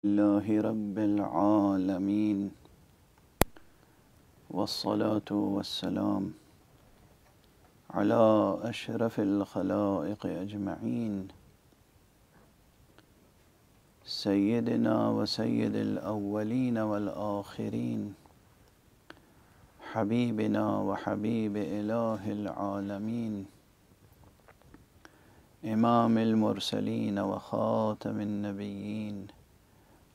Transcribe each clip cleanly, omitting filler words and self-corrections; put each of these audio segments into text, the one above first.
لله رب العالمين والصلاة والسلام على أشرف الخلائق أجمعين سيدنا وسيد الأولين والآخرين حبيبنا وحبيب إله العالمين إمام المرسلين وخاتم النبيين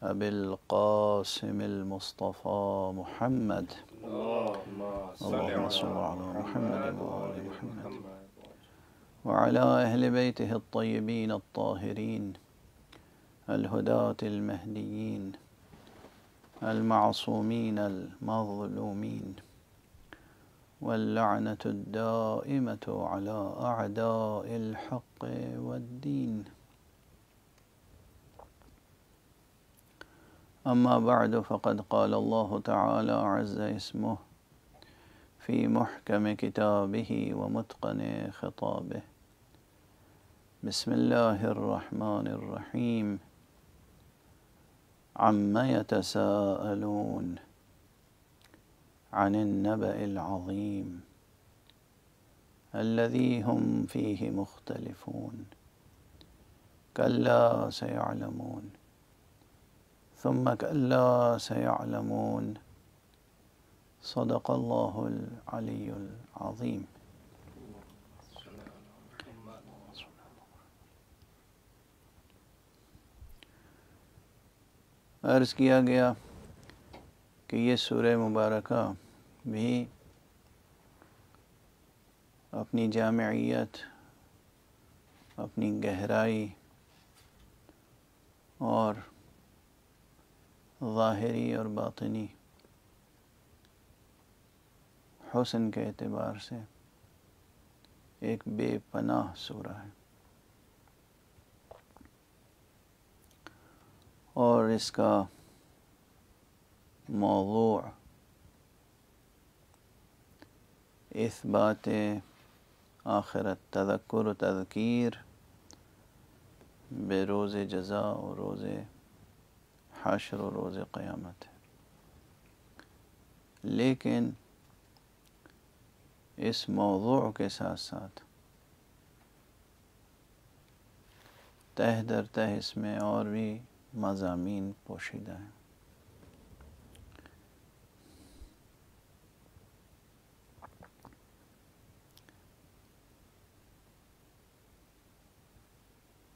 أبي القاسم المصطفى محمد اللهم صل على محمد وآل محمد وعلى أهل بيته الطيبين الطاهرين الهداة المهديين المعصومين المظلومين واللعنة الدائمة على أعداء الحق والدين. أما بعد، فقد قال الله تعالى عز اسمه في محكم كتابه ومتقن خطابه: بسم الله الرحمن الرحيم عم يتساءلون عن النبأ العظيم الذي هم فيه مختلفون كلا سيعلمون ثم كلا سيعلمون صدق الله العلي العظيم. عرض کیا گیا کہ یہ سورہ مبارکہ بھی اپنی جامعیت، اپنی گہرائی اور ظاہری اور باطنی حسن کے اعتبار سے ایک بے پناہ سورہ ہے، اور اس کا موضوع اثبات آخرت، تذکر و تذکیر بے روز جزا و روز حشر و روز قیامت ہے. لیکن اس موضوع کے ساتھ ساتھ تہ در تہ اس میں اور بھی مضامین پوشیدہ ہیں.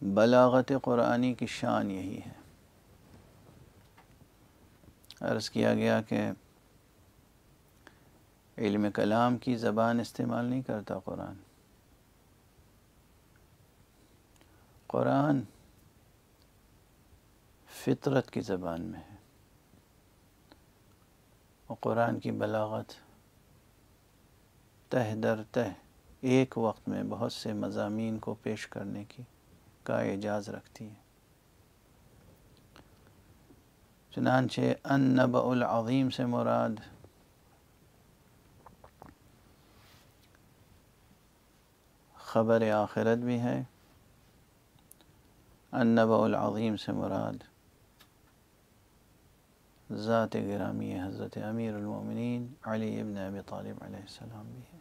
بلاغت قرآنی کی شان یہی ہے. عرض کیا گیا کہ علم کلام کی زبان استعمال نہیں کرتا قرآن. قرآن فطرت کی زبان میں ہے، اور قرآن کی بلاغت تہ در تہ ایک وقت میں بہت سے مضامین کو پیش کرنے کا اعجاز رکھتی ہے. چنانچہ النبأ العظیم سے مراد خبر آخرت بھی ہے، النبأ العظیم سے مراد ذات گرامی حضرت امیر المومنین علی ابن ابی طالب علیہ السلام بھی ہے.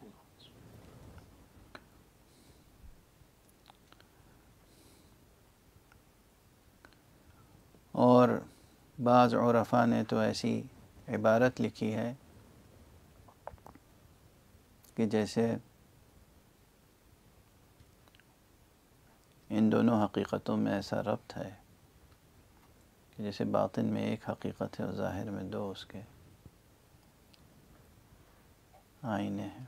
اور بعض عرفاء نے تو ایسی عبارت لکھی ہے کہ جیسے ان دونوں حقیقتوں میں ایسا ربط ہے کہ جیسے باطن میں ایک حقیقت ہے اور ظاہر میں دو اس کے آئینے ہیں.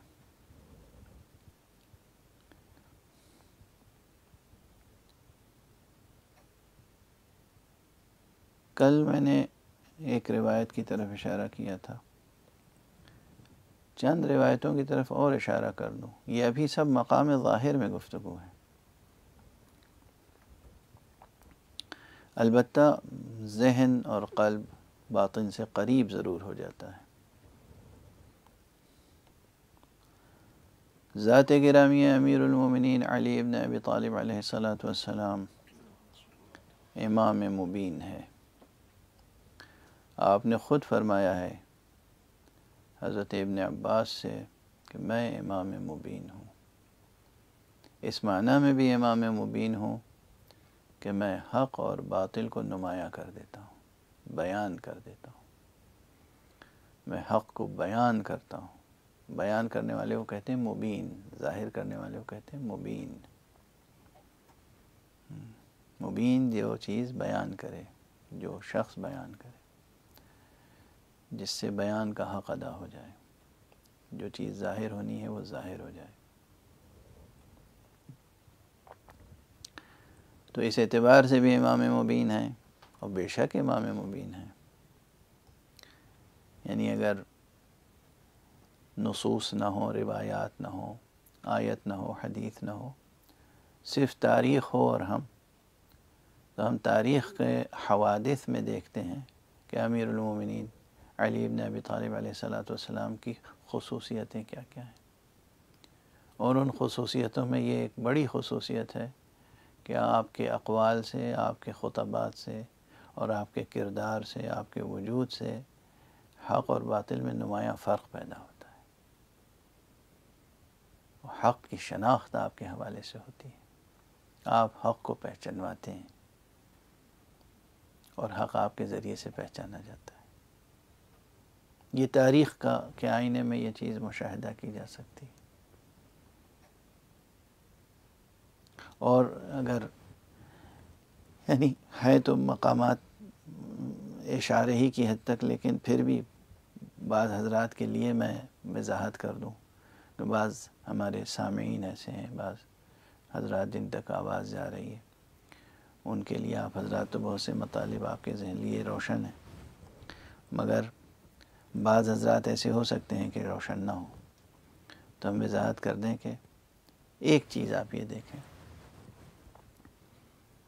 کل میں نے ایک روایت کی طرف اشارہ کیا تھا، چند روایتوں کی طرف اور اشارہ کر دوں. یہ ابھی سب مقام ظاہر میں گفتگو ہے، البتہ ذہن اور قلب باطن سے قریب ضرور ہو جاتا ہے. ذات گرامی امیر المومنین علی ابن ابی طالب علیہ السلام امام مبین ہے. آپ نے خود فرمایا ہے حضرت ابن عباس سے کہ میں امام مبین ہوں. اس معنی میں بھی امام مبین ہوں کہ میں حق اور باطل کو نمایاں کر دیتا ہوں، بیان کر دیتا ہوں. میں حق کو بیان کرتا ہوں. بیان کرنے والے کو کہتے ہیں مبین، ظاہر کرنے والے کو کہتے ہیں مبین. مبین جو چیز بیان کرے، جو شخص بیان کرے، جس سے بیان کا حق ادا ہو جائے، جو چیز ظاہر ہونی ہے وہ ظاہر ہو جائے. تو اس اعتبار سے بھی امام مبین ہیں، اور بے شک امام مبین ہیں. یعنی اگر نصوص نہ ہو، روایات نہ ہو، آیت نہ ہو، حدیث نہ ہو، صرف تاریخ ہو اور تو ہم تاریخ کے حوادث میں دیکھتے ہیں کہ امیر المومنین علی بن ابی طالب علیہ السلام کی خصوصیتیں کیا کیا ہیں. اور ان خصوصیتوں میں یہ ایک بڑی خصوصیت ہے کہ آپ کے اقوال سے، آپ کے خطبات سے اور آپ کے کردار سے، آپ کے وجود سے حق اور باطل میں نمایاں فرق پیدا ہوتا ہے. حق کی شناخت آپ کے حوالے سے ہوتی ہے، آپ حق کو پہچانواتے ہیں اور حق آپ کے ذریعے سے پہچانا جاتا ہے. یہ تاریخ کے آئینے میں یہ چیز مشاہدہ کی جا سکتی ہے. اور اگر یعنی ہے تو مقامات اشارے ہی کی حد تک، لیکن پھر بھی بعض حضرات کے لیے میں وضاحت کر دوں کہ بعض ہمارے سامعین ایسے ہیں، بعض حضرات جن تک آواز جا رہی ہے، ان کے لیے آپ حضرات تو بہت سے مطالب آپ کے ذہن لیے روشن ہیں، مگر بعض حضرات ایسے ہو سکتے ہیں کہ روشن نہ ہو. تو ہم وضاحت کر دیں کہ ایک چیز آپ یہ دیکھیں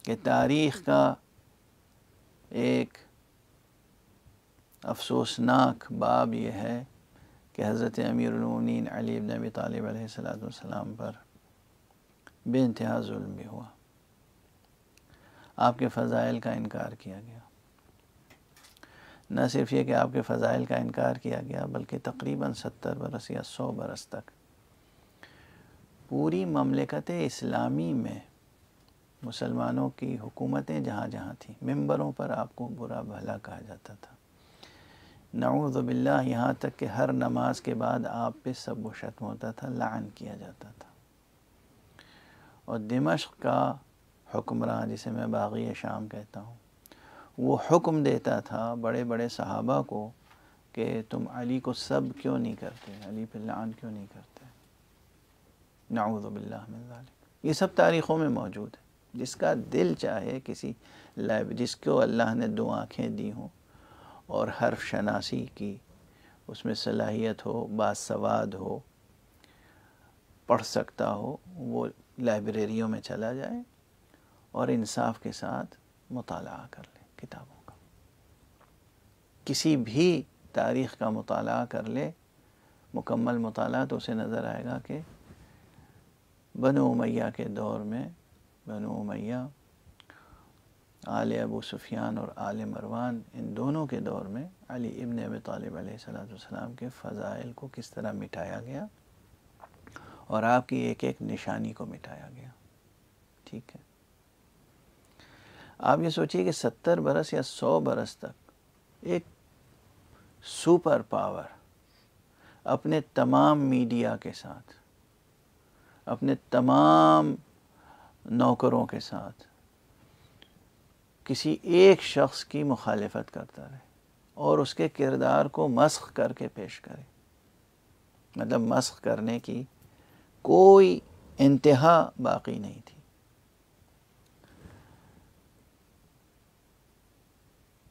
کہ تاریخ کا ایک افسوسناک باب یہ ہے کہ حضرت امیر المومنین علی بن ابی طالب علیہ السلام پر بے انتہا ظلم بھی ہوا. آپ کے فضائل کا انکار کیا گیا. نہ صرف یہ کہ آپ کے فضائل کا انکار کیا گیا، بلکہ تقریباً 70 برس یا 100 برس تک پوری مملکت اسلامی میں مسلمانوں کی حکومتیں جہاں جہاں تھیں، ممبروں پر آپ کو برا بھلا کہا جاتا تھا. نعوذ باللہ، یہاں تک کہ ہر نماز کے بعد آپ پہ سب و شتم ہوتا تھا، لعن کیا جاتا تھا. اور دمشق کا حکمراں، جسے میں باغی شام کہتا ہوں، وہ حکم دیتا تھا بڑے بڑے صحابہ کو کہ تم علی کو سب کیوں نہیں کرتے، علی پہ لعن کیوں نہیں کرتے. نعوذ باللہ من ذالک. یہ سب تاریخوں میں موجود ہے. جس کا دل چاہے کسی جس کو اللہ نے 2 آنکھیں دی ہوں اور حرف شناسی کی اس میں صلاحیت ہو، باسواد ہو، پڑھ سکتا ہو، وہ لائبریریوں میں چلا جائے اور انصاف کے ساتھ مطالعہ کر لے کتابوں کا. کسی بھی تاریخ کا مطالعہ کر لے، مکمل مطالعہ، تو اسے نظر آئے گا کہ بنو امیہ کے دور میں، بنو امیہ، آل ابو سفیان اور آل مروان، ان دونوں کے دور میں علی ابن ابی طالب علیہ السلام کے فضائل کو کس طرح مٹایا گیا اور آپ کی ایک ایک نشانی کو مٹایا گیا. ٹھیک ہے، آپ یہ سوچئے کہ 70 برس یا 100 برس تک ایک سپر پاور اپنے تمام میڈیا کے ساتھ، اپنے تمام نوکروں کے ساتھ کسی ایک شخص کی مخالفت کرتا رہے اور اس کے کردار کو مسخ کر کے پیش کرے. مطلب مسخ کرنے کی کوئی انتہا باقی نہیں تھی.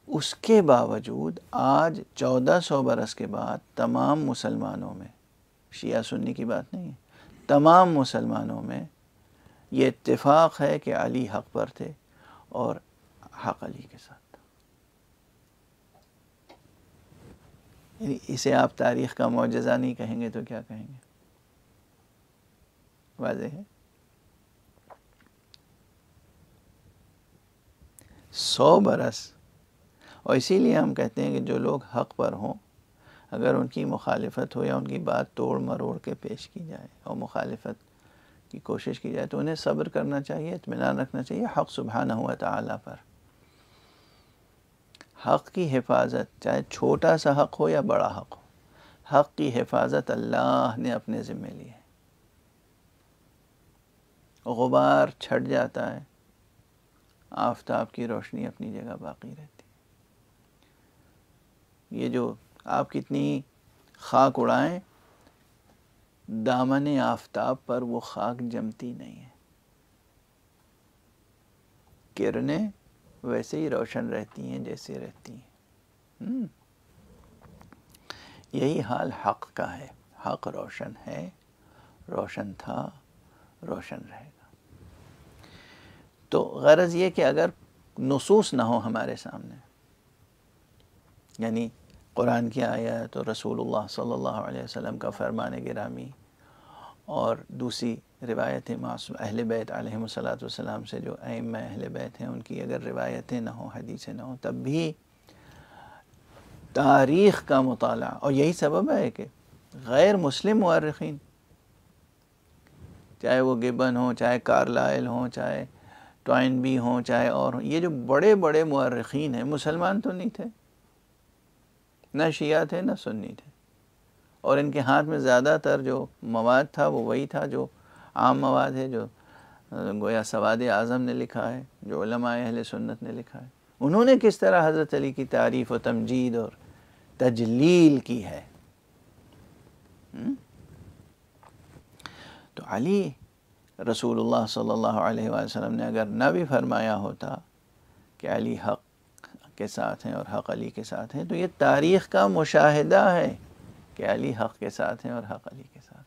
اس کے باوجود آج 1400 برس کے بعد تمام مسلمانوں میں، شیعہ سنی کی بات نہیں ہے، تمام مسلمانوں میں یہ اتفاق ہے کہ علی حق پر تھے اور حق علی کے ساتھ تھا. یعنی اسے آپ تاریخ کا معجزہ نہیں کہیں گے تو کیا کہیں گے؟ واضح ہے. 100 برس اور اسی لیے ہم کہتے ہیں کہ جو لوگ حق پر ہوں، اگر ان کی مخالفت ہو یا ان کی بات توڑ مروڑ کے پیش کی جائے اور مخالفت کی کوشش کی جائے تو انہیں صبر کرنا چاہیے، اطمینان رکھنا چاہیے حق سبحانہ و تعالیٰ پر۔ حق کی حفاظت، چاہے چھوٹا سا حق ہو یا بڑا حق ہو، حق کی حفاظت اللہ نے اپنے ذمہ لی ہے۔ غبار چھٹ جاتا ہے، آفتاب کی روشنی اپنی جگہ باقی رہتی ہے۔ یہ جو آپ کتنی خاک اڑائیں، دامن آفتاب پر وہ خاک جمتی نہیں ہے، کرنیں ویسے ہی روشن رہتی ہیں جیسے رہتی ہیں۔ یہی حال حق کا ہے، حق روشن ہے، روشن تھا، روشن رہے گا۔ تو غرض یہ کہ اگر نصوص نہ ہو ہمارے سامنے، یعنی قرآن کی آیت اور رسول اللہ صلی اللہ علیہ وسلم کا فرمان گرامی اور دوسری روایتیں معصوم اہل بیت علیہم الصلاۃ والسلام سے جو ائمہ اہل بیت ہیں ان کی اگر روایتیں نہ ہوں، حدیثیں نہ ہوں، تب بھی تاریخ کا مطالعہ، اور یہی سبب ہے کہ غیر مسلم مورخین، چاہے وہ گبن ہوں، چاہے کارلائل ہوں، چاہے ٹوائن بی ہوں، چاہے اور ہوں، یہ جو بڑے بڑے مورخین ہیں مسلمان تو نہیں تھے، نہ شیعہ تھے نہ سنی تھے، اور ان کے ہاتھ میں زیادہ تر جو مواد تھا وہ وہی تھا جو عام مواد ہے، جو گویا سواد اعظم نے لکھا ہے، جو علماء اہل سنت نے لکھا ہے۔ انہوں نے کس طرح حضرت علی کی تعریف و تمجید اور تجلیل کی ہے۔ تو علی رسول اللہ صلی اللہ علیہ وآلہ وسلم نے اگر نہ بھی فرمایا ہوتا کہ علی حق کے ساتھ ہیں اور حق علی کے ساتھ ہیں، تو یہ تاریخ کا مشاہدہ ہے کہ علی حق کے ساتھ ہیں اور حق علی کے ساتھ ہیں۔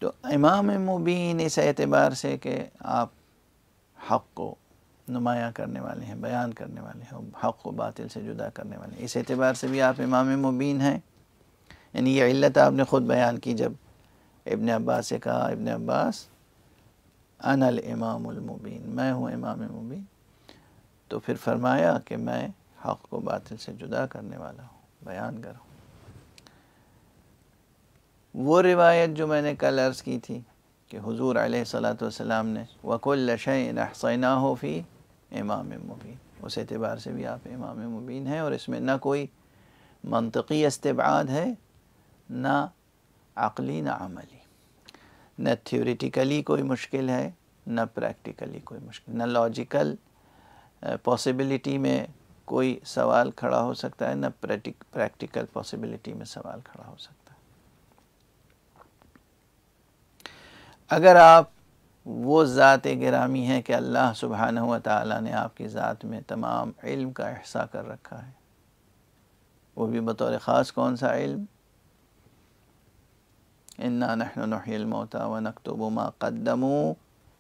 تو امام مبین اس اعتبار سے کہ آپ حق کو نمایاں کرنے والے ہیں، بیان کرنے والے ہیں، حق کو باطل سے جدا کرنے والے ہیں، اس اعتبار سے بھی آپ امام مبین ہیں۔ یعنی یہ علت آپ نے خود بیان کی جب ابن عباس سے کہا، ابن عباس انا الامام المبین، میں ہوں امام مبین، تو پھر فرمایا کہ میں حق کو باطل سے جدا کرنے والا ہوں، بیان کر ہوں۔ وہ روایت جو میں نے کل عرض کی تھی کہ حضور علیہ الصلاۃ والسلام نے وَكُلَّ شَيْءٍ أَحْصَيْنَاهُ فِي امام مبین، اس اعتبار سے بھی آپ امام مبین ہیں، اور اس میں نہ کوئی منطقی استبعاد ہے، نہ عقلی نہ عملی، نہ تھیوریٹیکلی کوئی مشکل ہے، نہ پریکٹیکلی کوئی مشکل، نہ لاجیکل پاسبلٹی میں کوئی سوال کھڑا ہو سکتا ہے، نہ پریکٹیکل پاسبلٹی میں سوال کھڑا ہو سکتا ہے۔ اگر آپ وہ ذات گرامی ہیں کہ اللہ سبحانہ و تعالیٰ نے آپ کی ذات میں تمام علم کا احصاء کر رکھا ہے، وہ بھی بطور خاص کون سا علم؟ اِنَّا نَحْنُ نُحْيِي الْمَوْتَى وَنَكْتُبُ مَا قَدَّمُوا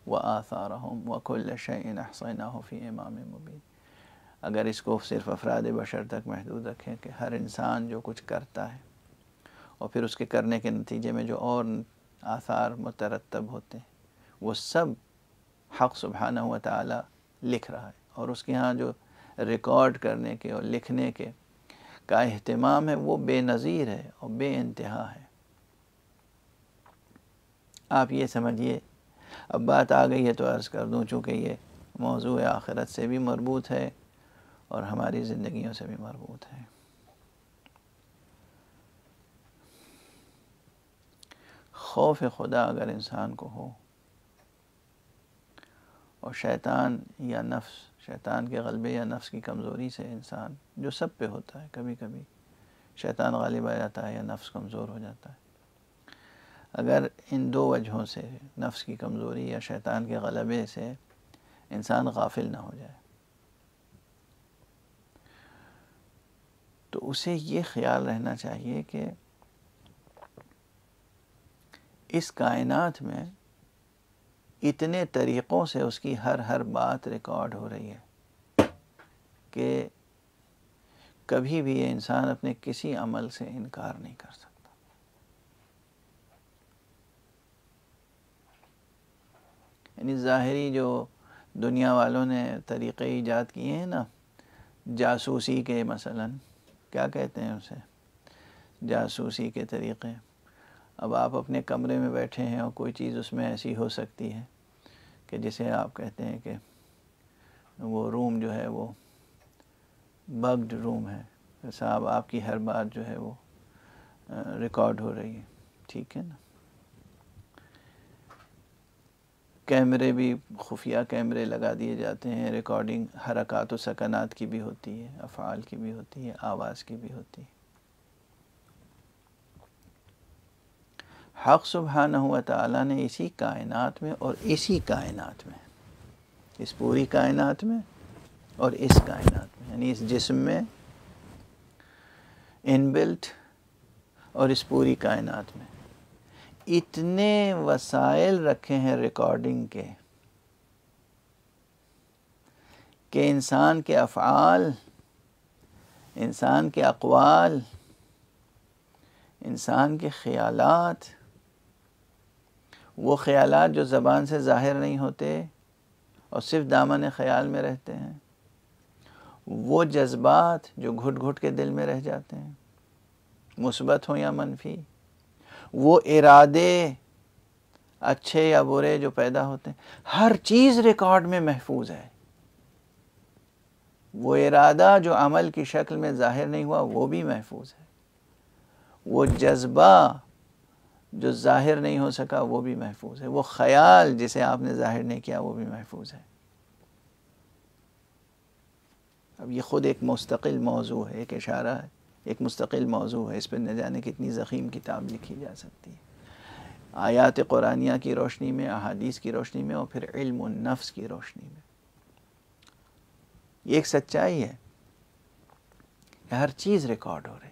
وَآثَارَهُمْ وَكُلَّ شَيْءٍ أَحْصَيْنَاهُ فِي إِمَامٍ مُبِينٍ۔ اگر اس کو صرف افراد بشر تک محدود رکھیں کہ ہر انسان جو کچھ کرتا ہے اور پھر اس کے کرنے کے نتیجے میں جو اور آثار مترتب ہوتے ہیں، وہ سب حق سبحانہ و تعالی لکھ رہا ہے، اور اس کے ہاں جو ریکارڈ کرنے کے اور لکھنے کے کا اہتمام ہے وہ بے نظیر ہے اور بے انتہا ہے۔ آپ یہ سمجھیے، اب بات آ گئی ہے تو عرض کر دوں، چونکہ یہ موضوع آخرت سے بھی مربوط ہے اور ہماری زندگیوں سے بھی مربوط ہے۔ خوف خدا اگر انسان کو ہو، اور شیطان یا نفس، شیطان کے غلبے یا نفس کی کمزوری سے انسان، جو سب پہ ہوتا ہے، کبھی کبھی شیطان غالب آ جاتا ہے یا نفس کمزور ہو جاتا ہے، اگر ان دو وجہوں سے، نفس کی کمزوری یا شیطان کے غلبے سے، انسان غافل نہ ہو جائے، تو اسے یہ خیال رہنا چاہیے کہ اس کائنات میں اتنے طریقوں سے اس کی ہر بات ریکارڈ ہو رہی ہے کہ کبھی بھی یہ انسان اپنے کسی عمل سے انکار نہیں کر سکتا۔ یعنی ظاہری جو دنیا والوں نے طریقے ایجاد کیے ہیں نا، جاسوسی کے، مثلا کیا کہتے ہیں اسے، جاسوسی کے طریقے. اب آپ اپنے کمرے میں بیٹھے ہیں اور کوئی چیز اس میں ایسی ہو سکتی ہے کہ جسے آپ کہتے ہیں کہ وہ روم جو ہے وہ بگڈ روم ہے، صاحب آپ کی ہر بات جو ہے وہ ریکارڈ ہو رہی ہے. ٹھیک ہے نا. کیمرے بھی، خفیہ کیمرے لگا دیے جاتے ہیں، ریکارڈنگ حرکات و سکنات کی بھی ہوتی ہے، افعال کی بھی ہوتی ہے، آواز کی بھی ہوتی ہے. حق سبحانہ و تعالیٰ نے اسی کائنات میں اور اسی کائنات میں، اس پوری کائنات میں اور اس کائنات میں، یعنی اس جسم میں ان بلٹ اور اس پوری کائنات میں اتنے وسائل رکھے ہیں ریکارڈنگ کے کہ انسان کے افعال، انسان کے اقوال، انسان کے خیالات، وہ خیالات جو زبان سے ظاہر نہیں ہوتے اور صرف دامن خیال میں رہتے ہیں، وہ جذبات جو گھٹ گھٹ کے دل میں رہ جاتے ہیں، مثبت ہوں یا منفی، وہ ارادے اچھے یا برے جو پیدا ہوتے ہیں، ہر چیز ریکارڈ میں محفوظ ہے. وہ ارادہ جو عمل کی شکل میں ظاہر نہیں ہوا وہ بھی محفوظ ہے، وہ جذبہ جو ظاہر نہیں ہو سکا وہ بھی محفوظ ہے، وہ خیال جسے آپ نے ظاہر نہیں کیا وہ بھی محفوظ ہے. اب یہ خود ایک مستقل موضوع ہے، ایک اشارہ ہے، ایک مستقل موضوع ہے. اس پہ نہ جانے کتنی ضخیم کتاب لکھی جا سکتی ہے، آیات قرآنیہ کی روشنی میں، احادیث کی روشنی میں، اور پھر علم النفس کی روشنی میں. یہ ایک سچائی ہے کہ ہر چیز ریکارڈ ہو رہی ہے.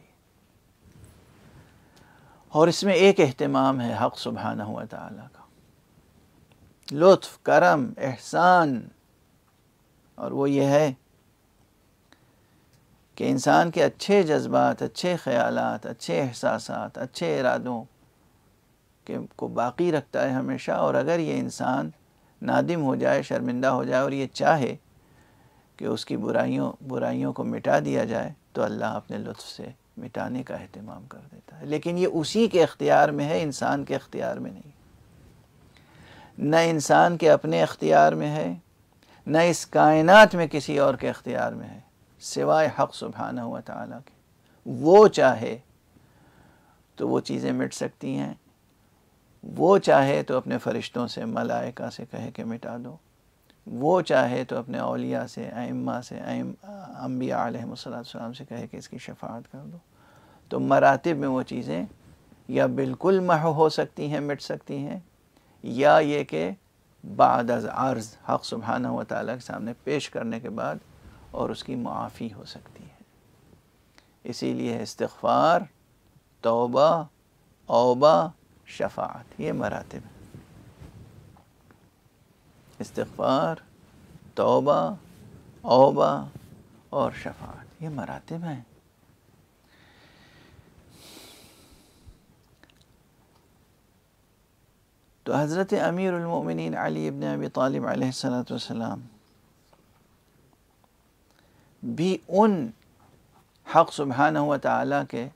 اور اس میں ایک اہتمام ہے حق سبحانہ و تعالیٰ کا، لطف، کرم، احسان، اور وہ یہ ہے کہ انسان کے اچھے جذبات، اچھے خیالات، اچھے احساسات، اچھے ارادوں کو باقی رکھتا ہے ہمیشہ. اور اگر یہ انسان نادم ہو جائے، شرمندہ ہو جائے اور یہ چاہے کہ اس کی برائیوں کو مٹا دیا جائے تو اللہ اپنے لطف سے مٹانے کا اہتمام کر دیتا ہے. لیکن یہ اسی کے اختیار میں ہے، انسان کے اختیار میں نہیں. نہ انسان کے اپنے اختیار میں ہے، نہ اس کائنات میں کسی اور کے اختیار میں ہے سوائے حق سبحانہ و تعالیٰ کے. وہ چاہے تو وہ چیزیں مٹ سکتی ہیں، وہ چاہے تو اپنے فرشتوں سے، ملائکہ سے کہے کہ مٹا دو، وہ چاہے تو اپنے اولیاء سے، ائمہ سے، انبیاء علیہم السلام سے کہے کہ اس کی شفاعت کر دو. تو مراتب میں وہ چیزیں یا بالکل محو ہو سکتی ہیں، مٹ سکتی ہیں، یا یہ کہ بعد از عرض حق سبحانہ و تعالیٰ کے سامنے پیش کرنے کے بعد اور اس کی معافی ہو سکتی ہے. اسی لیے استغفار، توبہ، اوبہ، شفاعت، یہ مراتب ہیں. استغفار، توبہ، اوبہ اور شفاعت، یہ مراتب ہیں. تو حضرت امیر المؤمنین علی ابن ابی طالب علیہ السلام بھی ان حق سبحانہ و تعالیٰ کے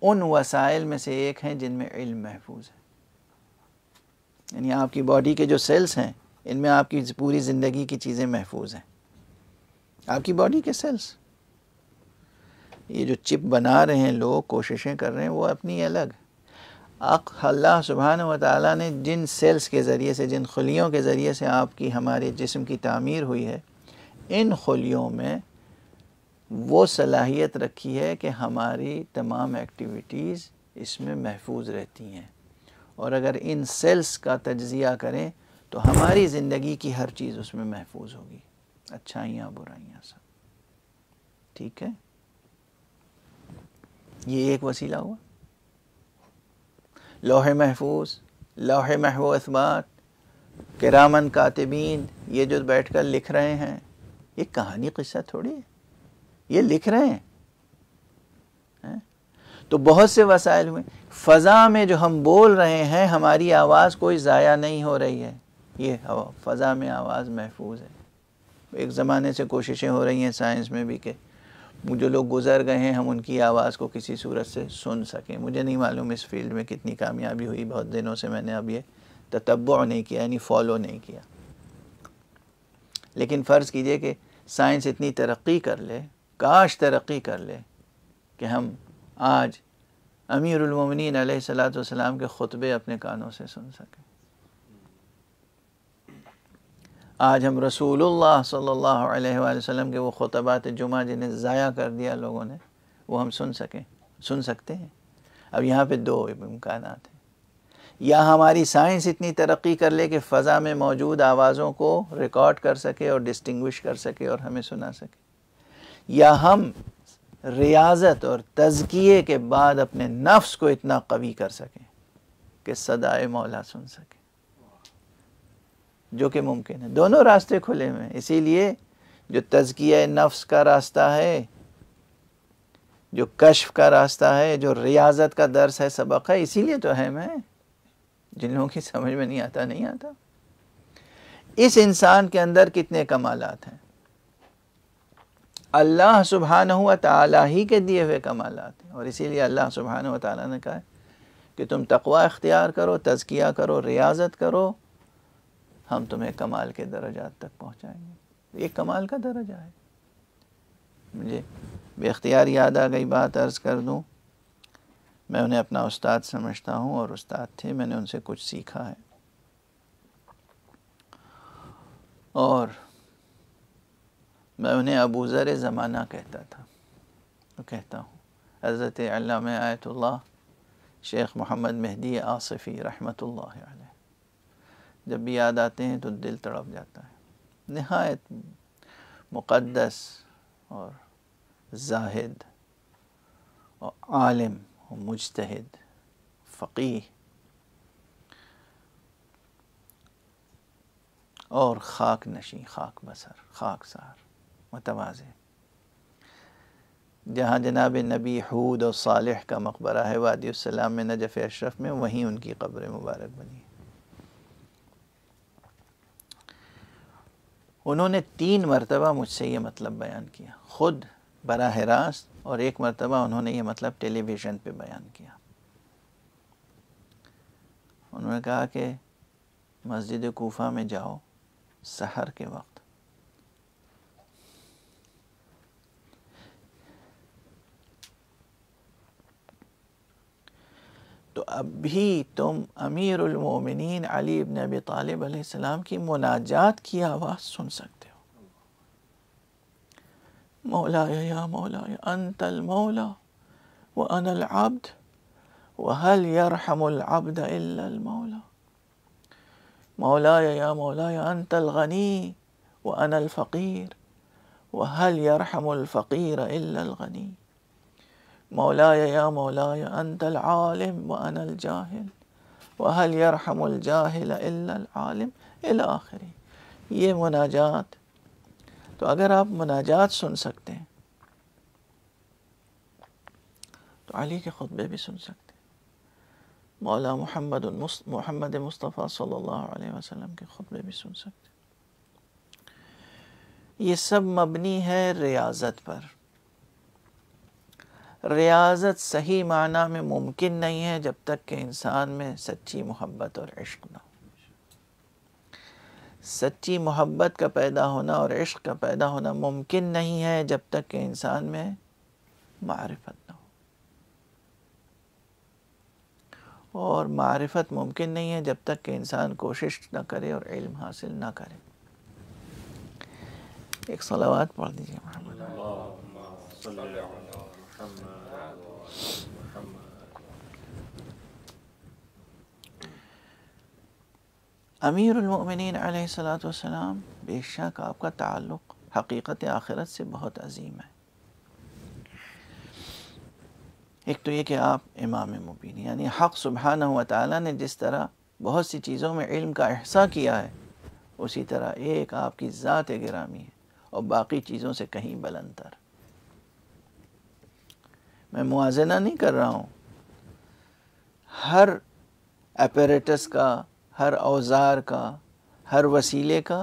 ان وسائل میں سے ایک ہیں جن میں علم محفوظ ہے. یعنی آپ کی باڈی کے جو سیلز ہیں ان میں آپ کی پوری زندگی کی چیزیں محفوظ ہیں. آپ کی باڈی کے سیلز، یہ جو چپ بنا رہے ہیں لوگ، کوششیں کر رہے ہیں، وہ اپنی الگ. اللہ سبحانہ و تعالیٰ نے جن سیلز کے ذریعے سے، جن خلیوں کے ذریعے سے آپ کی، ہمارے جسم کی تعمیر ہوئی ہے، ان خلیوں میں وہ صلاحیت رکھی ہے کہ ہماری تمام ایکٹیویٹیز اس میں محفوظ رہتی ہیں. اور اگر ان سیلز کا تجزیہ کریں تو ہماری زندگی کی ہر چیز اس میں محفوظ ہوگی، اچھائیاں، برائیاں، سب. ٹھیک ہے، یہ ایک وسیلہ ہوا. لوح محفوظ، لوح محو اثبات، کرامن کاتبین، یہ جو بیٹھ کر لکھ رہے ہیں، یہ کہانی قصہ تھوڑی ہے، یہ لکھ رہے ہیں. تو بہت سے وسائل ہوئے. فضا میں جو ہم بول رہے ہیں، ہماری آواز کوئی ضائع نہیں ہو رہی ہے. یہ فضا میں آواز محفوظ ہے. ایک زمانے سے کوششیں ہو رہی ہیں سائنس میں بھی کہ جو لوگ گزر گئے ہیں ہم ان کی آواز کو کسی صورت سے سن سکیں. مجھے نہیں معلوم اس فیلڈ میں کتنی کامیابی ہوئی، بہت دنوں سے میں نے اب یہ تتبع نہیں کیا، یعنی فالو نہیں کیا. لیکن فرض کیجئے کہ سائنس اتنی ترقی کر لے، کاش ترقی کر لے کہ ہم آج امیر المومنین علیہ الصلاۃ والسلام کے خطبے اپنے کانوں سے سن سکیں. آج ہم رسول اللہ صلی اللہ علیہ وآلہ وسلم کے وہ خطبات جمعہ جنہیں ضائع کر دیا لوگوں نے، وہ ہم سن سکتے ہیں. اب یہاں پہ دو امکانات ہیں. یا ہماری سائنس اتنی ترقی کر لے کہ فضا میں موجود آوازوں کو ریکارڈ کر سکے اور ڈسٹنگوش کر سکے اور ہمیں سنا سکے، یا ہم ریاضت اور تزکیے کے بعد اپنے نفس کو اتنا قوی کر سکیں کہ صدائے مولا سن سکیں، جو کہ ممکن ہے. دونوں راستے کھلے ہوئے ہیں. اسی لیے جو تزکیہ نفس کا راستہ ہے، جو کشف کا راستہ ہے، جو ریاضت کا درس ہے، سبق ہے، اسی لیے تو اہم ہے. جن لوگوں کی سمجھ میں نہیں آتا. اس انسان کے اندر کتنے کمالات ہیں، اللہ سبحانہ و تعالی ہی کے دیے ہوئے کمالات ہیں. اور اسی لیے اللہ سبحانہ و تعالی نے کہا کہ تم تقوی اختیار کرو، تزکیہ کرو، ریاضت کرو، ہم تمہیں کمال کے درجات تک پہنچائیں گے. یہ کمال کا درجہ ہے. مجھے بے اختیار یاد آ گئی بات، عرض کر دوں. میں انہیں اپنا استاد سمجھتا ہوں اور استاد تھے، میں نے ان سے کچھ سیکھا ہے. اور میں انہیں ابو ذر زمانہ کہتا تھا، کہتا ہوں. حضرت علامہ آیت اللہ شیخ محمد مہدی آصفی رحمۃ اللہ علیہ جب بھی یاد آتے ہیں تو دل تڑپ جاتا ہے. نہایت مقدس اور زاہد اور عالم اور مجتہد، فقیہ اور خاک نشیں، خاک بسر، خاک سار، متواضع. جہاں جناب نبی حود اور صالح کا مقبرہ ہے وادی السلام میں نجف اشرف میں، وہیں ان کی قبر مبارک بنی ہے. انہوں نے 3 مرتبہ مجھ سے یہ مطلب بیان کیا، خود براہ راست، اور 1 مرتبہ انہوں نے یہ مطلب ٹیلی ویژن پہ بیان کیا. انہوں نے کہا کہ مسجد کوفہ میں جاؤ سحر کے وقت، تو اب بھی تم امیر المومنین علی ابن ابی طالب علیہ السلام کی مناجات کی آواز سن سکتے ہو. مولایا یا مولایا انت المولا وانا العبد وهل يرحم العبد الا المولا. مولایا یا مولایا انت الغنی وانا الفقیر وهل يرحم الفقیر الا الغنی. مولایا یا مولایا انت العالم وانا الجاہل وهل يرحم الجاہل الا العالم الی آخری. یہ مناجات، تو اگر آپ مناجات سن سکتے ہیں تو علی کے خطبے بھی سن سکتے ہیں، مولا محمد مصطفیٰ صلی اللہ علیہ وسلم کے خطبے بھی سن سکتے ہیں. یہ سب مبنی ہے ریاضت پر. ریاضت صحیح معنی میں ممکن نہیں ہے جب تک کہ انسان میں سچی محبت اور عشق نہ ہو. سچی محبت کا پیدا ہونا اور عشق کا پیدا ہونا ممکن نہیں ہے جب تک کہ انسان میں معرفت نہ ہو. اور معرفت ممکن نہیں ہے جب تک کہ انسان کوشش نہ کرے اور علم حاصل نہ کرے. ایک صلوات پڑھ دیجیے محمد. امیر المؤمنین علیہ الصلاۃ والسلام، بے شک آپ کا تعلق حقیقت آخرت سے بہت عظیم ہے. ایک تو یہ کہ آپ امام مبین، یعنی حق سبحانہ و تعالیٰ نے جس طرح بہت سی چیزوں میں علم کا احصاء کیا ہے، اسی طرح ایک آپ کی ذات گرامی ہے اور باقی چیزوں سے کہیں بلند تر. میں موازنہ نہیں کر رہا ہوں. ہر اپیریٹس کا، ہر اوزار کا، ہر وسیلے کا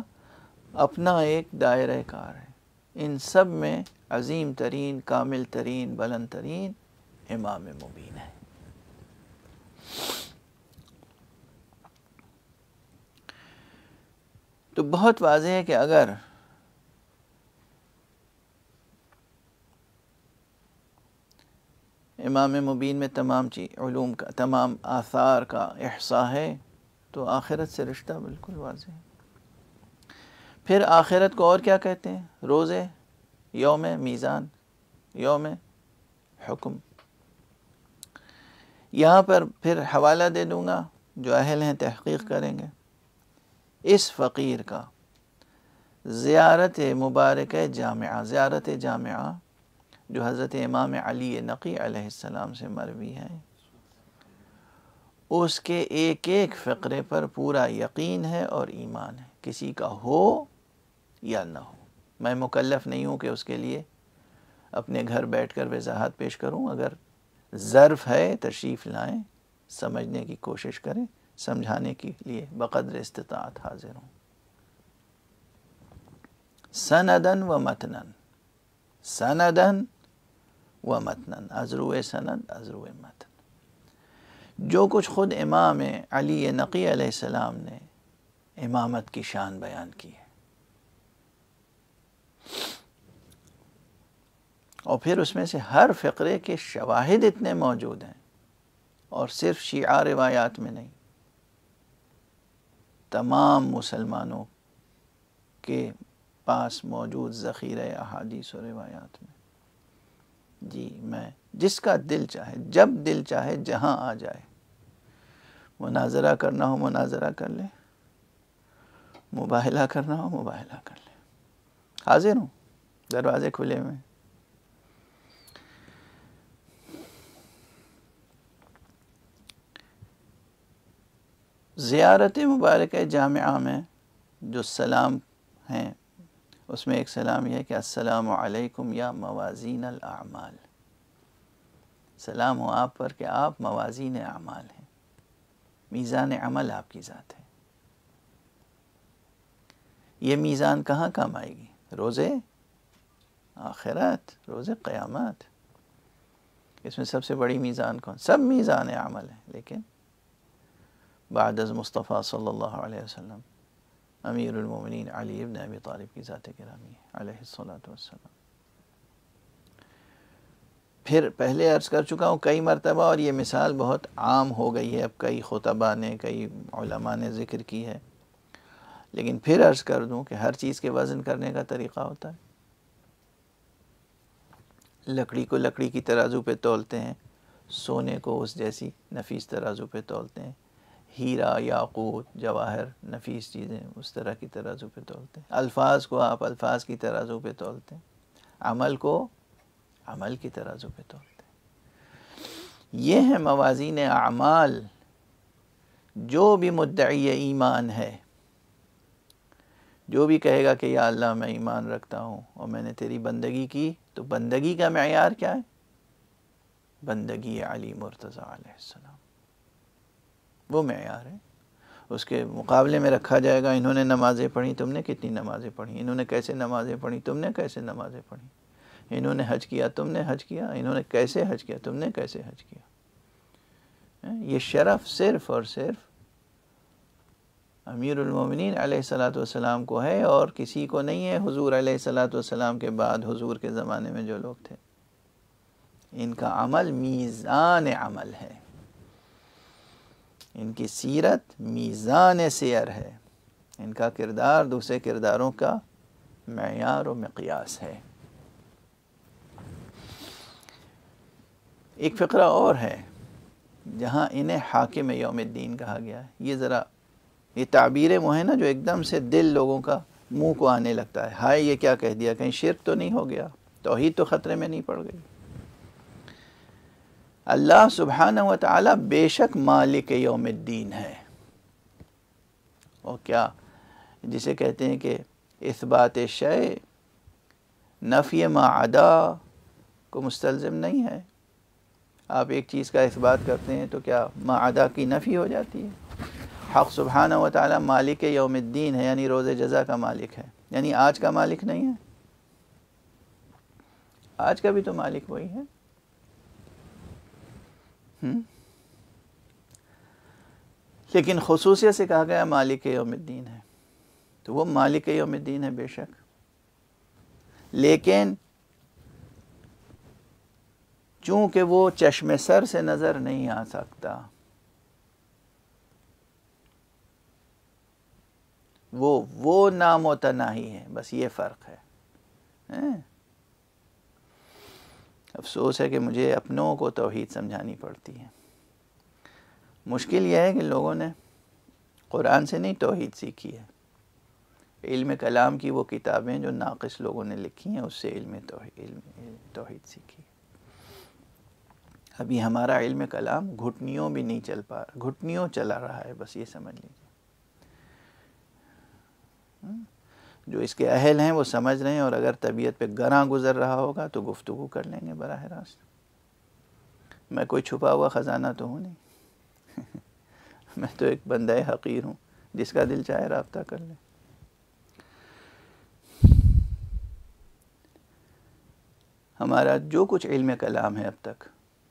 اپنا ایک دائرہ کار ہے. ان سب میں عظیم ترین، کامل ترین، بلند ترین امام مبین ہے. تو بہت واضح ہے کہ اگر امام مبین میں تمام علوم کا، تمام آثار کا احصاء ہے تو آخرت سے رشتہ بالکل واضح ہے. پھر آخرت کو اور کیا کہتے ہیں؟ روزے، یوم میزان، یوم حکم. یہاں پر پھر حوالہ دے دوں گا، جو اہل ہیں تحقیق کریں گے. اس فقیر کا زیارت مبارک جامعہ، زیارت جامعہ جو حضرت امام علی نقی علیہ السلام سے مروی ہے، اس کے ایک ایک فقرے پر پورا یقین ہے اور ایمان ہے، کسی کا ہو یا نہ ہو. میں مکلف نہیں ہوں کہ اس کے لیے اپنے گھر بیٹھ کر وضاحت پیش کروں. اگر ظرف ہے تشریف لائیں، سمجھنے کی کوشش کریں، سمجھانے کے لیے بقدر استطاعت حاضر ہوں. سندن و متنن، سندن و متنن، ازرو سند ازرو متن. جو کچھ خود امام علی نقی علیہ السلام نے امامت کی شان بیان کی ہے، اور پھر اس میں سے ہر فقرے کے شواہد اتنے موجود ہیں، اور صرف شیعہ روایات میں نہیں، تمام مسلمانوں کے پاس موجود ذخیرہ احادیث و روایات میں. جی میں جس کا دل چاہے، جب دل چاہے، جہاں آ جائے، مناظرہ کرنا ہو مناظرہ کر لے، مباہلہ کرنا ہو مباہلہ کر لے. حاضر ہوں، دروازے کھلے ہوئے. زیارت مبارک جامعہ میں جو سلام ہیں، اس میں ایک سلام یہ ہے کہ السلام علیکم یا موازین الاعمال. سلام ہو آپ پر کہ آپ موازین اعمال ہیں، میزان عمل آپ کی ذات ہے. یہ میزان کہاں کام آئے گی؟ روزے آخرت، روزے قیامت. اس میں سب سے بڑی میزان کون؟ سب میزان عمل ہے، لیکن بعد از مصطفیٰ صلی اللہ علیہ وسلم امیر المومنین علی ابن ابی طالب کی ذات گرامی علیہ الصلاۃ والسلام. پھر پہلے عرض کر چکا ہوں کئی مرتبہ، اور یہ مثال بہت عام ہو گئی ہے، اب کئی خطباء نے، کئی علماء نے ذکر کی ہے، لیکن پھر عرض کر دوں کہ ہر چیز کے وزن کرنے کا طریقہ ہوتا ہے. لکڑی کو لکڑی کی ترازو پہ تولتے ہیں، سونے کو اس جیسی نفیس ترازو پہ تولتے ہیں، ہیرا، یاقوت، جواہر، نفیس چیزیں اس طرح کی ترازو پہ تولتے ہیں. الفاظ کو آپ الفاظ کی ترازو پہ تولتے ہیں، عمل کو عمل کی ترازو پہ تولتے ہیں. یہ ہیں موازین اعمال. جو بھی مدعی ایمان ہے، جو بھی کہے گا کہ یا اللہ میں ایمان رکھتا ہوں اور میں نے تیری بندگی کی، تو بندگی کا معیار کیا ہے؟ بندگی علی مرتضیٰ علیہ السلام، وہ معیار ہے. اس کے مقابلے میں رکھا جائے گا انہوں نے نمازیں پڑھی، تم نے کتنی نمازیں پڑھی، انہوں نے کیسے نمازیں پڑھی، تم نے کیسے نمازیں پڑھی، انہوں نے حج کیا، تم نے حج کیا، انہوں نے کیسے حج کیا، تم نے کیسے حج کیا. یہ شرف صرف اور صرف امیر المومنین علیہ الصلاۃ والسلام کو ہے، اور کسی کو نہیں ہے. حضور علیہ الصلاۃ والسلام کے بعد، حضور کے زمانے میں جو لوگ تھے، ان کا عمل میزان عمل ہے، ان کی سیرت میزان سیر ہے، ان کا کردار دوسرے کرداروں کا معیار و مقیاس ہے. ایک فقرہ اور ہے جہاں انہیں حاکم یوم الدین کہا گیا ہے. یہ ذرا یہ تعبیر ہے نا جو ایک دم سے دل لوگوں کا منہ کو آنے لگتا ہے، ہائے یہ کیا کہہ دیا، کہیں شرک تو نہیں ہو گیا، توحید تو خطرے میں نہیں پڑ گئی. اللہ سبحانہ و تعالی بے شک مالک یوم الدین ہے. اور کیا جسے کہتے ہیں کہ اثبات شیء نفی ما عدا کو مستلزم نہیں ہے. آپ ایک چیز کا اثبات کرتے ہیں تو کیا ما عدا کی نفی ہو جاتی ہے؟ حق سبحانہ و تعالیٰ مالک یوم الدین ہے، یعنی روز جزا کا مالک ہے، یعنی آج کا مالک نہیں ہے، آج کا بھی تو مالک وہی ہے۔ لیکن خصوصیت سے کہا گیا مالک یوم الدین ہے، تو وہ مالک یوم الدین ہے بے شک، لیکن چونکہ وہ چشم سر سے نظر نہیں آ سکتا، وہ نامتناہی ہے، بس یہ فرق ہے۔ افسوس ہے کہ مجھے اپنوں کو توحید سمجھانی پڑتی ہے۔ مشکل یہ ہے کہ لوگوں نے قرآن سے نہیں توحید سیکھی ہے، علم کلام کی وہ کتابیں جو ناقص لوگوں نے لکھی ہیں اس سے علم توحید سیکھی ہے۔ ابھی ہمارا علم کلام گھٹنیوں بھی نہیں چل پا رہا، گھٹنیوں چلا رہا ہے، بس یہ سمجھ لیجیے۔ جو اس کے اہل ہیں وہ سمجھ رہے ہیں، اور اگر طبیعت پہ گراں گزر رہا ہوگا تو گفتگو کر لیں گے براہ راست۔ میں کوئی چھپا ہوا خزانہ تو ہوں نہیں میں تو ایک بندہ حقیر ہوں، جس کا دل چاہے رابطہ کر لے۔ ہمارا جو کچھ علم کلام ہے اب تک،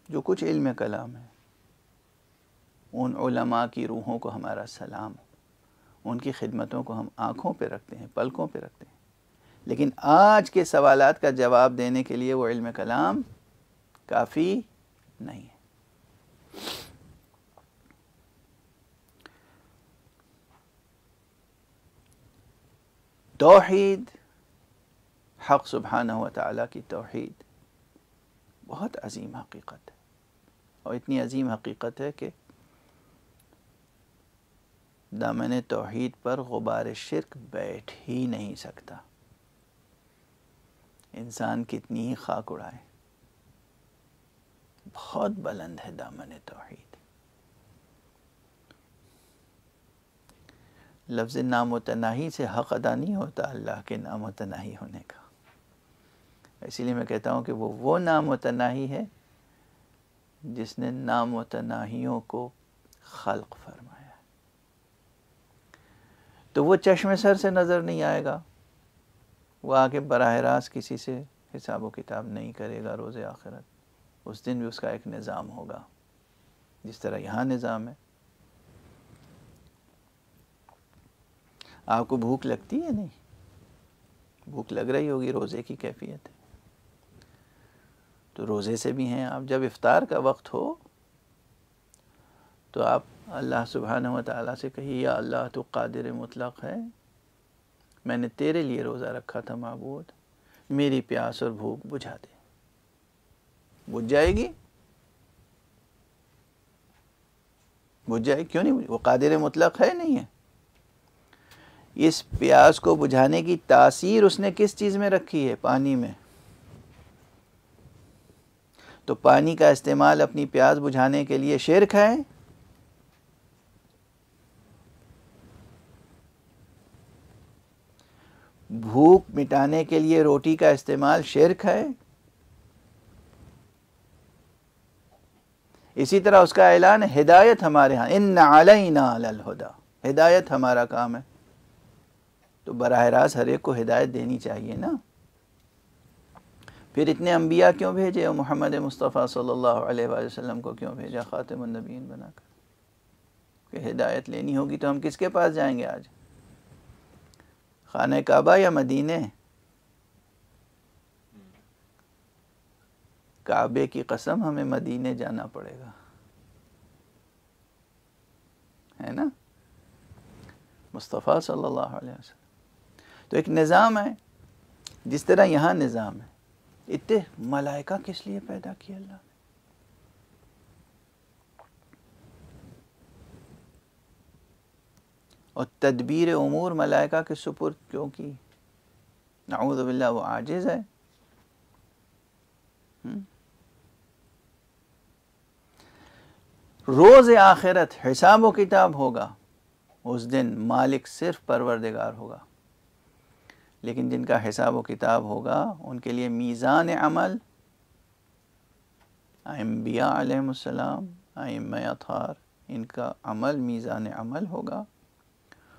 جو کچھ علم کلام ہے، ان علماء کی روحوں کو ہمارا سلام، ان کی خدمتوں کو ہم آنکھوں پہ رکھتے ہیں، پلکوں پہ رکھتے ہیں، لیکن آج کے سوالات کا جواب دینے کے لیے وہ علم کلام کافی نہیں ہے۔ توحید، حق سبحانہ و تعالیٰ کی توحید بہت عظیم حقیقت ہے، اور اتنی عظیم حقیقت ہے کہ دامن توحید پر غبار شرک بیٹھ ہی نہیں سکتا، انسان کتنی ہی خاک اڑائے، بہت بلند ہے دامن توحید۔ لفظ نامتناہی سے حق ادا نہیں ہوتا اللہ کے نامتناہی ہونے کا، اسی لیے میں کہتا ہوں کہ وہ نامتناہی ہے جس نے نامتناہیوں کو خلق فرمایا، تو وہ چشم سر سے نظر نہیں آئے گا، وہ آگے براہ راست کسی سے حساب و کتاب نہیں کرے گا روز آخرت، اس دن بھی اس کا ایک نظام ہوگا جس طرح یہاں نظام ہے۔ آپ کو بھوک لگتی ہے؟ نہیں، بھوک لگ رہی ہوگی، روزے کی کیفیت ہے، تو روزے سے بھی ہیں آپ۔ جب افطار کا وقت ہو تو آپ اللہ سبحانہ و تعالیٰ سے کہیے، یا اللہ تو قادر مطلق ہے، میں نے تیرے لیے روزہ رکھا تھا معبود، میری پیاس اور بھوک بجھا دے۔ بجھ جائے گی، بجھ جائے، کیوں نہیں؟ وہ قادر مطلق ہے نہیں ہے؟ اس پیاس کو بجھانے کی تاثیر اس نے کس چیز میں رکھی ہے؟ پانی میں۔ تو پانی کا استعمال اپنی پیاس بجھانے کے لیے شرک ہے؟ بھوک مٹانے کے لیے روٹی کا استعمال شرک ہے؟ اسی طرح اس کا اعلان ہے، ہدایت ہمارے ہاں، ان علینا للہدی، ہدایت ہمارا کام ہے، تو براہ راست ہر ایک کو ہدایت دینی چاہیے نا۔ پھر اتنے انبیاء کیوں بھیجے، اور محمد مصطفیٰ صلی اللہ علیہ وآلہ وسلم کو کیوں بھیجا خاتم النبیین بنا کر؟ کہ ہدایت لینی ہوگی تو ہم کس کے پاس جائیں گے آج؟ خانہ کعبہ یا مدینے؟ کعبے کی قسم ہمیں مدینے جانا پڑے گا، ہے نا، مصطفیٰ صلی اللہ علیہ وسلم۔ تو ایک نظام ہے، جس طرح یہاں نظام ہے۔ اتنے ملائکہ کس لیے پیدا کیا اللہ نے؟ اور تدبیر امور ملائکہ کے سپرد کیوں کی؟ نعوذ باللہ وہ عاجز ہے؟ روز آخرت حساب و کتاب ہوگا، اس دن مالک صرف پروردگار ہوگا، لیکن جن کا حساب و کتاب ہوگا ان کے لیے میزان عمل انبیاء علیہ السلام، ائمہ اطہار، ان کا عمل میزان عمل ہوگا،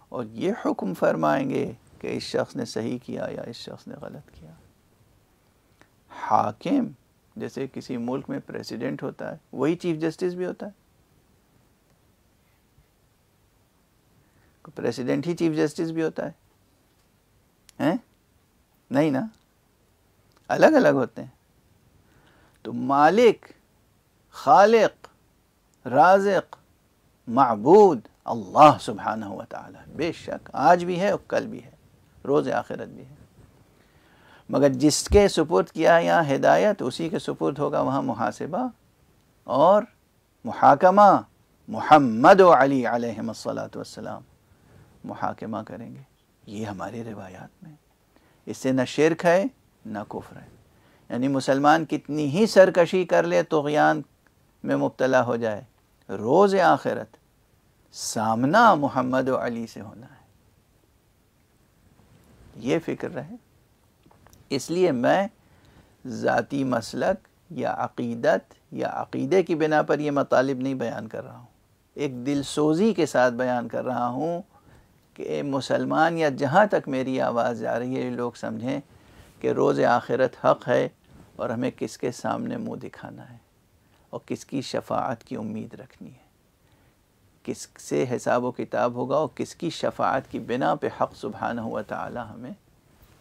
اور یہ حکم فرمائیں گے کہ اس شخص نے صحیح کیا یا اس شخص نے غلط کیا۔ حاکم جیسے کسی ملک میں پریسیڈنٹ ہوتا ہے، وہی چیف جسٹس بھی ہوتا ہے؟ پریسیڈنٹ ہی چیف جسٹس بھی ہوتا ہے؟ نہیں نا، الگ الگ ہوتے ہیں۔ تو مالک، خالق، رازق، معبود اللہ سبحانہ و تعالی بے شک آج بھی ہے اور کل بھی ہے، روز آخرت بھی ہے، مگر جس کے سپرد کیا یہاں ہدایت، اسی کے سپرد ہوگا وہاں محاسبہ اور محاکمہ۔ محمد و علی علیہم الصلاۃ والسلام محاکمہ کریں گے، یہ ہماری روایات میں۔ اس سے نہ شرک ہے نہ کفر ہے، یعنی مسلمان کتنی ہی سرکشی کر لے، طغیان میں مبتلا ہو جائے، روز آخرت سامنا محمد و علی سے ہونا ہے، یہ فکر رہے۔ اس لیے میں ذاتی مسلک یا عقیدت یا عقیدے کی بنا پر یہ مطالب نہیں بیان کر رہا ہوں، ایک دل سوزی کے ساتھ بیان کر رہا ہوں کہ مسلمان یا جہاں تک میری آواز جا رہی ہے، لوگ سمجھیں کہ روز آخرت حق ہے، اور ہمیں کس کے سامنے منہ دکھانا ہے، اور کس کی شفاعت کی امید رکھنی ہے، کس سے حساب و کتاب ہوگا، اور کس کی شفاعت کی بنا پہ حق سبحانہ و تعالی ہمیں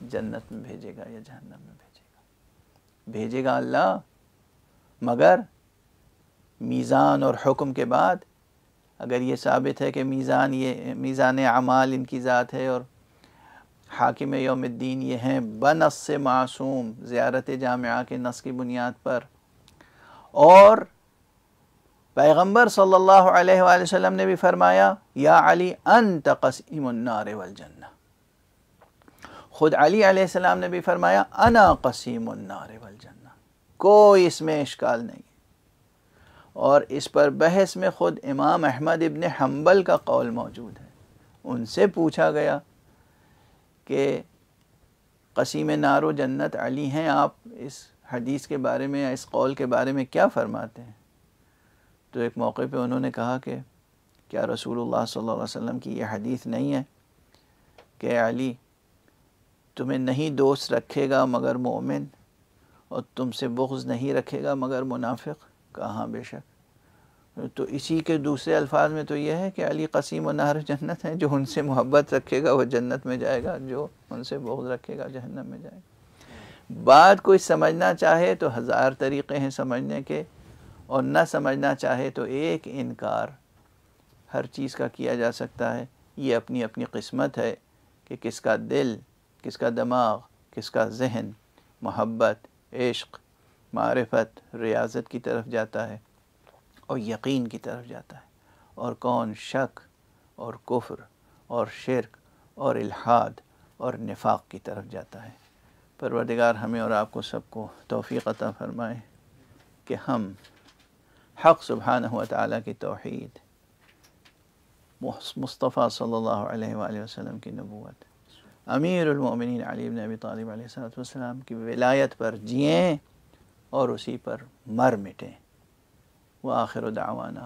جنت میں بھیجے گا یا جہنم میں بھیجے گا اللہ، مگر میزان اور حکم کے بعد اگر یہ ثابت ہے کہ میزان اعمال ان کی ذات ہے، اور حاکم یوم الدین یہ ہیں بنص سے معصوم، زیارت جامعہ کے نص کی بنیاد پر، اور پیغمبر صلی اللہ علیہ وآلہ وسلم نے بھی فرمایا یا علی انت قسیم النار والجنہ، خود علی علیہ السلام نے بھی فرمایا انا قسیم النار والجنہ، کوئی اس میں اشکال نہیں۔ اور اس پر بحث میں خود امام احمد ابن حنبل کا قول موجود ہے، ان سے پوچھا گیا کہ قسیم نار و جنت علی ہیں، آپ اس حدیث کے بارے میں یا اس قول کے بارے میں کیا فرماتے ہیں؟ تو ایک موقع پہ انہوں نے کہا کہ کیا رسول اللہ صلی اللہ علیہ وسلم کی یہ حدیث نہیں ہے کہ علی تمہیں نہیں دوست رکھے گا مگر مومن، اور تم سے بغض نہیں رکھے گا مگر منافق؟ کہا ہاں بے شک۔ تو اسی کے دوسرے الفاظ میں تو یہ ہے کہ علی قسیم و نہر جنت ہے، جو ان سے محبت رکھے گا وہ جنت میں جائے گا، جو ان سے بغض رکھے گا جہنم میں جائے گا۔ بات کوئی سمجھنا چاہے تو ہزار طریقے ہیں سمجھنے کے، اور نہ سمجھنا چاہے تو ایک انکار ہر چیز کا کیا جا سکتا ہے۔ یہ اپنی اپنی قسمت ہے کہ کس کا دل، کس کا دماغ، کس کا ذہن محبت، عشق، معرفت، ریاضت کی طرف جاتا ہے اور یقین کی طرف جاتا ہے، اور کون شک اور کفر اور شرک اور الحاد اور نفاق کی طرف جاتا ہے۔ پروردگار ہمیں اور آپ کو سب کو توفیق عطا فرمائے کہ ہم حق سبحانہ و تعالیٰ کی توحید، مصطفیٰ صلی اللہ علیہ وآلہ وسلم کی نبوت، امیر المؤمنین علی بن ابی طالب علیہ السلام کی ولایت پر جئیں اور اسی پر مر مٹیں۔ وآخر دعوانا